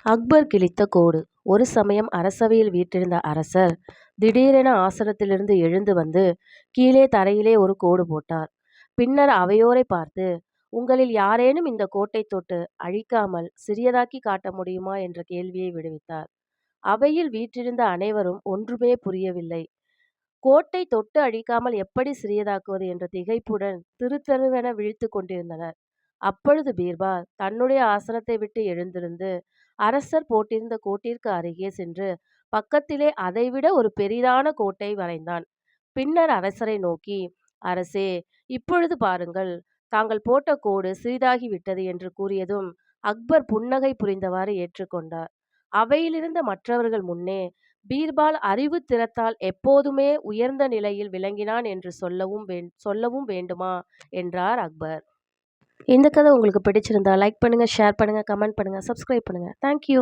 அக்பர் கிழித்த கோடு. ஒரு சமயம் அரசவையில் வீற்றிருந்த அரசர் திடீரென ஆசனத்திலிருந்து எழுந்து வந்து கீழே தரையிலே ஒரு கோடு போட்டார். பின்னர் அவையோரை பார்த்து, உங்களில் யாரேனும் இந்த கோட்டை தொட்டு அழிக்காமல் சிறியதாக்கி காட்ட முடியுமா என்ற கேள்வியை விடுவித்தார். அவையில் வீற்றிருந்த அனைவரும் ஒன்றுமே புரியவில்லை. கோட்டை தொட்டு அழிக்காமல் எப்படி சிறியதாக்குவது என்ற திகைப்புடன் திருத்தருவென விழித்துக் கொண்டிருந்தனர். அப்பொழுது பீர்பால் தன்னுடைய ஆசனத்தை விட்டு எழுந்திருந்து அரசர் போட்டிருந்த கோட்டிற்கு அருகே சென்று பக்கத்திலே அதைவிட ஒரு பெரிதான கோட்டை வரைந்தான். பின்னர் அரசரை நோக்கி, அரசே, இப்பொழுது பாருங்கள், தாங்கள் போட்ட கோடு சிறிதாகிவிட்டது என்று கூறியதும் அக்பர் புன்னகை புரிந்தவாறு ஏற்றுக்கொண்டார். அவையிலிருந்த மற்றவர்கள் முன்னே பீர்பால் அறிவு திறத்தால் எப்போதுமே உயர்ந்த நிலையில் விளங்கினான் என்று சொல்லவும் வேண்டுமா என்றார் அக்பர். இந்த கதை உங்களுக்கு பிடிச்சிருந்தா லைக் பண்ணுங்க, ஷேர் பண்ணுங்க, கமெண்ட் பண்ணுங்க, சப்ஸ்கிரைப் பண்ணுங்க. தேங்க்யூ.